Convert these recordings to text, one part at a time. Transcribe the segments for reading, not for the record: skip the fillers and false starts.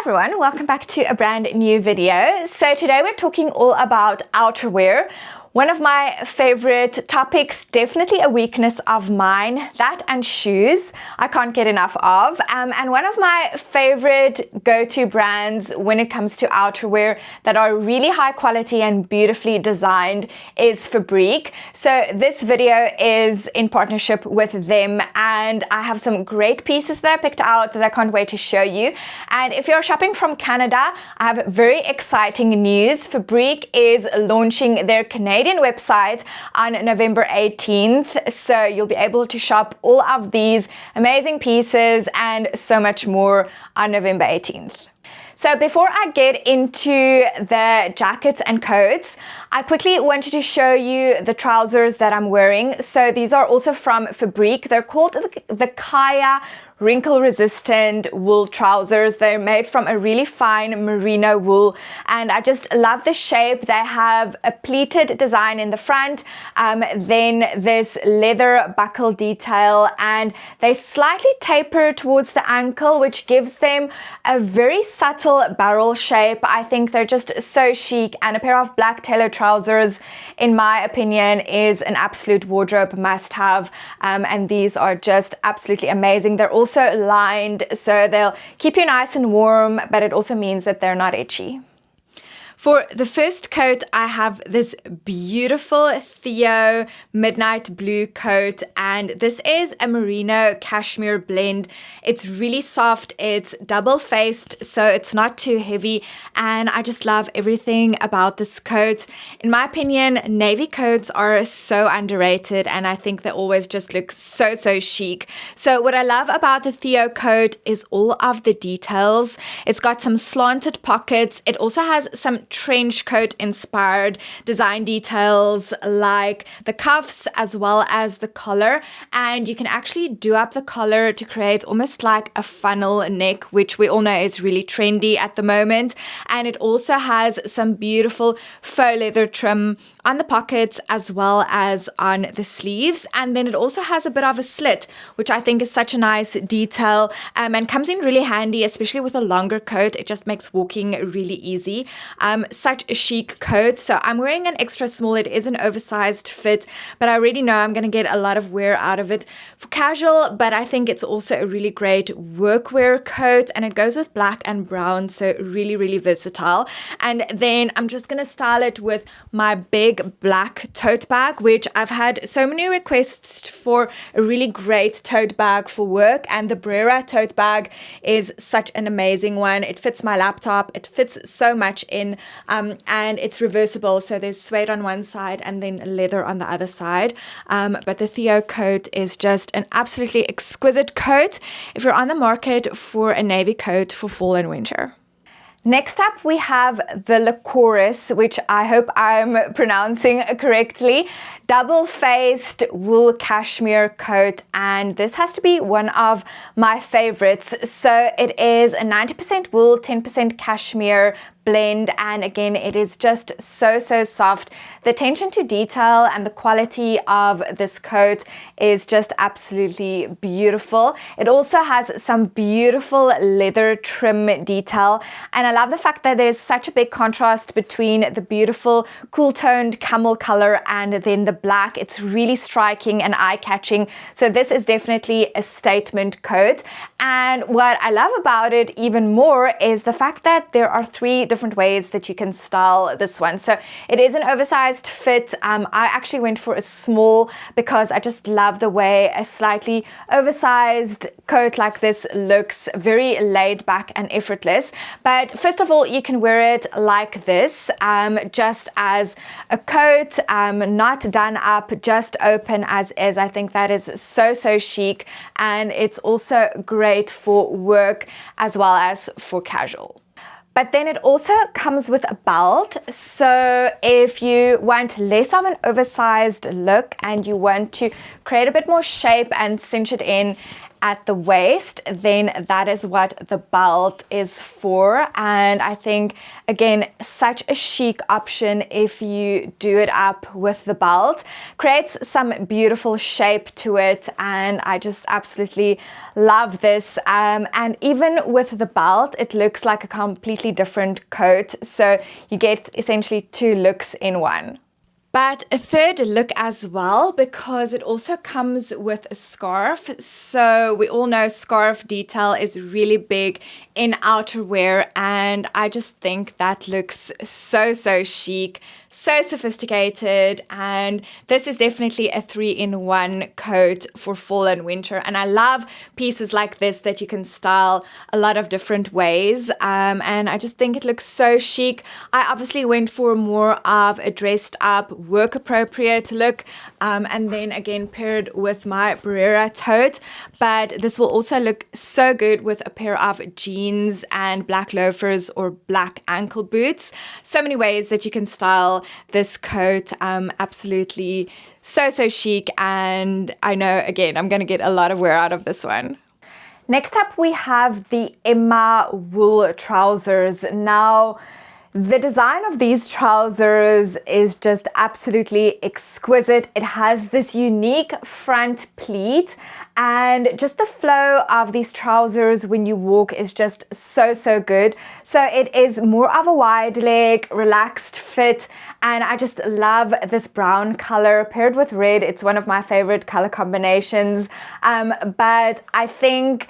everyone, welcome back to a brand new video. So today we're talking all about outerwear. One of my favorite topics, definitely a weakness of mine, that and shoes, I can't get enough of. And one of my favorite go-to brands when it comes to outerwear that are really high quality and beautifully designed is Fabrique. So this video is in partnership with them, and I have some great pieces that I picked out that I can't wait to show you. And if you're shopping from Canada, I have very exciting news. Fabrique is launching their Canadian website on November 18th, so you'll be able to shop all of these amazing pieces and so much more on November 18th. So before I get into the jackets and coats, I quickly wanted to show you the trousers that I'm wearing. So these are also from Fabrique. They're called the Kaya wrinkle resistant wool trousers. They're made from a really fine merino wool, and I just love the shape. They have a pleated design in the front, then this leather buckle detail, and they slightly taper towards the ankle, which gives them a very subtle barrel shape. I think they're just so chic, and a pair of black tailor trousers, in my opinion, is an absolute wardrobe must-have, and these are just absolutely amazing. They're also lined, so they'll keep you nice and warm, but it also means that they're not itchy. For the first coat, I have this beautiful Theo midnight blue coat, and this is a merino cashmere blend. It's really soft, it's double-faced, so it's not too heavy, and I just love everything about this coat. In my opinion, navy coats are so underrated, and I think they always just look so chic. So what I love about the Theo coat is all of the details. It's got some slanted pockets. It also has some trench coat inspired design details like the cuffs as well as the collar, and you can actually do up the collar to create almost like a funnel neck, which we all know is really trendy at the moment. And it also has some beautiful faux leather trim on the pockets as well as on the sleeves, and then it also has a bit of a slit, which I think is such a nice detail, and comes in really handy, especially with a longer coat. It just makes walking really easy. Such a chic coat. So I'm wearing an extra small. It is an oversized fit, but I already know I'm going to get a lot of wear out of it for casual, but I think it's also a really great workwear coat, and it goes with black and brown, so really versatile. And then I'm just going to style it with my big black tote bag, which I've had so many requests for a really great tote bag for work, and the Brera tote bag is such an amazing one. It fits my laptop. It fits so much in, and it's reversible, so there's suede on one side and then leather on the other side. But the Theo coat is just an absolutely exquisite coat if you're on the market for a navy coat for fall and winter. Next up, we have the Licoris, which I hope I'm pronouncing correctly. Double-faced wool cashmere coat, and this has to be one of my favorites. So it is a 90% wool, 10% cashmere blend, and again, it is just so soft. The attention to detail and the quality of this coat is just absolutely beautiful. It also has some beautiful leather trim detail, and I love the fact that there's such a big contrast between the beautiful cool toned camel color and then the black. It's really striking and eye-catching. So this is definitely a statement coat. And what I love about it even more is the fact that there are 3 different ways that you can style this one. So it is an oversized fit. I actually went for a small because I just love the way a slightly oversized coat like this looks, very laid back and effortless. But first of all, you can wear it like this, just as a coat, not done up, just open as is. I think that is so chic, and it's also great for work as well as for casual. But then it also comes with a belt. So if you want less of an oversized look and you want to create a bit more shape and cinch it in, at the waist, then that is what the belt is for. And I think, again, such a chic option if you do it up with the belt. Creates some beautiful shape to it, and I just absolutely love this. And even with the belt, it looks like a completely different coat, so you get essentially two looks in one. But a third look as well, because it also comes with a scarf. So we all know scarf detail is really big in outerwear, and I just think that looks so chic, so sophisticated, and this is definitely a 3-in-1 coat for fall and winter. And I love pieces like this that you can style a lot of different ways, and I just think it looks so chic. I obviously went for more of a dressed up, work appropriate look, and then again paired with my Brera tote, but this will also look so good with a pair of jeans and black loafers or black ankle boots. So many ways that you can style this coat. Absolutely so chic, and I know, again, I'm going to get a lot of wear out of this one. Next up, we have the Emma wool trousers. Now, the design of these trousers is just absolutely exquisite. It has this unique front pleat, and just the flow of these trousers when you walk is just so good. So it is more of a wide leg, relaxed fit, and I just love this brown color paired with red. It's one of my favorite color combinations, but I think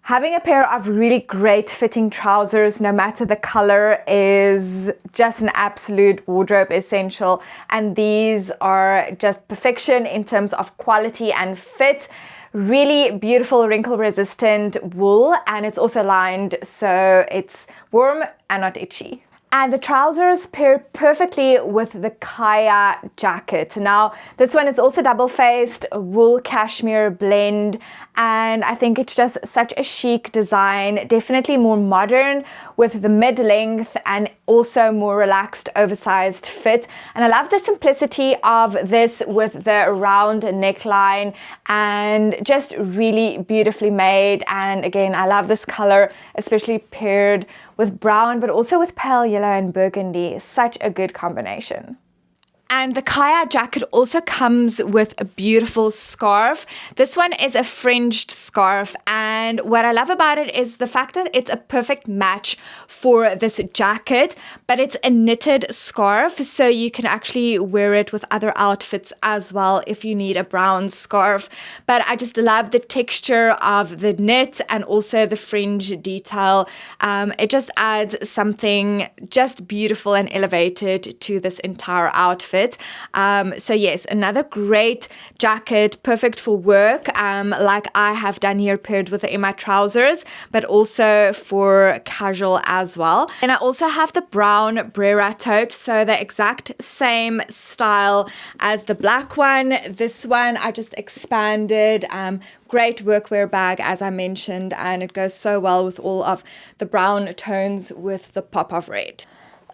having a pair of really great fitting trousers, no matter the color, is just an absolute wardrobe essential. And these are just perfection in terms of quality and fit. Really beautiful wrinkle resistant wool, and it's also lined so it's warm and not itchy. And the trousers pair perfectly with the Kaya jacket. Now, this one is also double-faced, wool cashmere blend, and I think it's just such a chic design, definitely more modern with the mid-length and also more relaxed, oversized fit. And I love the simplicity of this with the round neckline and just really beautifully made. And again, I love this color, especially paired with brown, but also with pale yellow and burgundy. Such a good combination. And the Kaya jacket also comes with a beautiful scarf. This one is a fringed scarf, and what I love about it is the fact that it's a perfect match for this jacket, but it's a knitted scarf, so you can actually wear it with other outfits as well if you need a brown scarf. But I just love the texture of the knit and also the fringe detail. It just adds something just beautiful and elevated to this entire outfit. So yes, another great jacket, perfect for work, like I have done here, paired with the Emma trousers, but also for casual as well. And I also have the brown Brera tote, so the exact same style as the black one. This one I just expanded. Great workwear bag, as I mentioned, and it goes so well with all of the brown tones with the pop of red.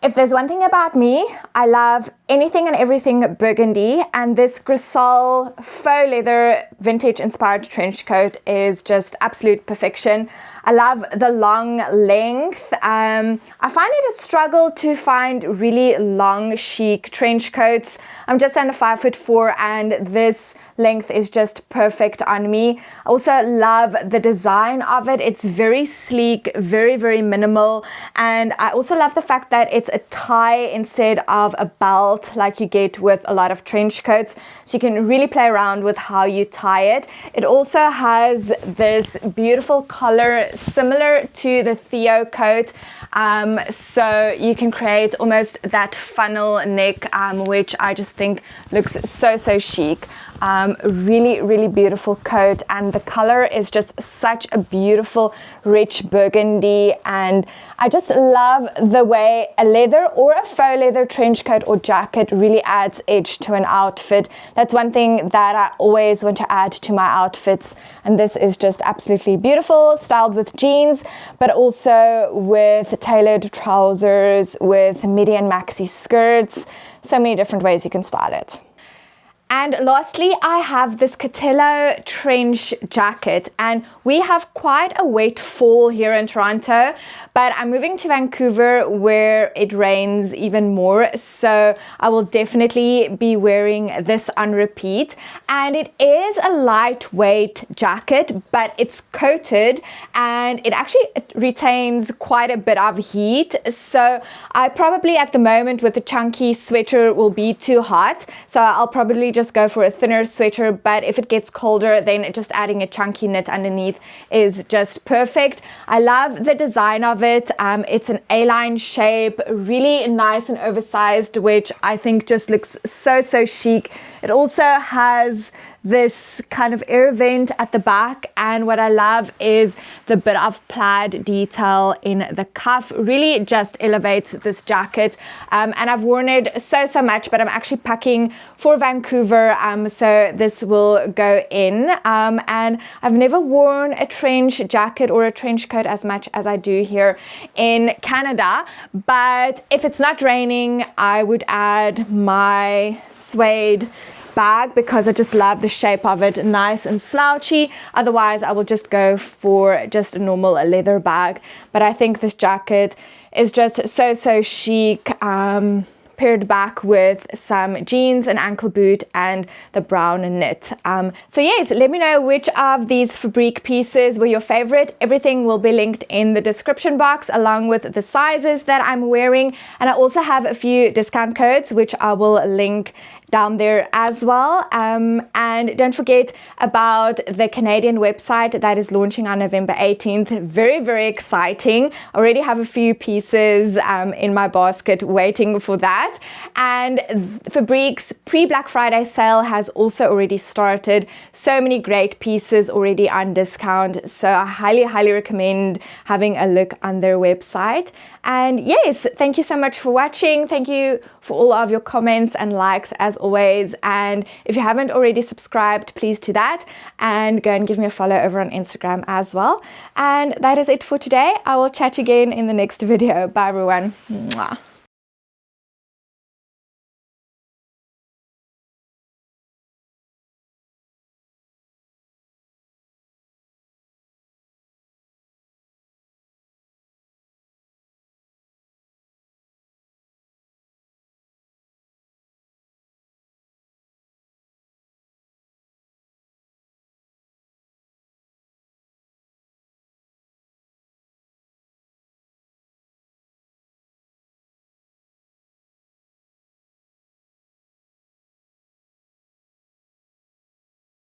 If there's one thing about me, I love anything and everything burgundy, and this Grisal faux leather vintage inspired trench coat is just absolute perfection. I love the long length. I find it a struggle to find really long chic trench coats. I'm just under 5'4", and this length is just perfect on me. I also love the design of it. It's very sleek, very minimal, and I also love the fact that it's a tie instead of a belt like you get with a lot of trench coats, so you can really play around with how you tie it. It also has this beautiful collar similar to the Theo coat, so you can create almost that funnel neck, which I just think looks so chic. Really beautiful coat, and the color is just such a beautiful rich burgundy, and I just love the way a leather or a faux leather trench coat or jacket really adds edge to an outfit. That's one thing that I always want to add to my outfits, and this is just absolutely beautiful, styled with jeans, but also with tailored trousers, with midi and maxi skirts. So many different ways you can style it. And lastly, I have this Catello trench jacket, and we have quite a wet fall here in Toronto, but I'm moving to Vancouver where it rains even more, so I will definitely be wearing this on repeat. And it is a lightweight jacket, but it's coated and it actually retains quite a bit of heat, so I probably at the moment with the chunky sweater will be too hot, so I'll probably just go for a thinner sweater. But if it gets colder, then just adding a chunky knit underneath is just perfect. I love the design of it. It's an A-line shape, really nice and oversized, which I think just looks so chic. It also has this kind of air vent at the back, and what I love is the bit of plaid detail in the cuff. Really just elevates this jacket, and I've worn it so much, but I'm actually packing for Vancouver, so this will go in, and I've never worn a trench jacket or a trench coat as much as I do here in Canada. But if it's not raining, I would add my suede bag because I just love the shape of it, nice and slouchy. Otherwise I will just go for just a normal leather bag. But I think this jacket is just so chic, paired back with some jeans, an ankle boot, and the brown knit. So yes, let me know which of these Fabrique pieces were your favorite. Everything will be linked in the description box along with the sizes that I'm wearing, and I also have a few discount codes which I will link down there as well. And don't forget about the Canadian website that is launching on November 18th. Very exciting. I already have a few pieces in my basket waiting for that. And Fabrique's pre-Black Friday sale has also already started. So many great pieces already on discount, so I highly recommend having a look on their website. And yes, thank you so much for watching. Thank you for all of your comments and likes as always. And if you haven't already subscribed, please do that and go and give me a follow over on Instagram as well. And that is it for today. I will chat again in the next video. Bye everyone. Mwah.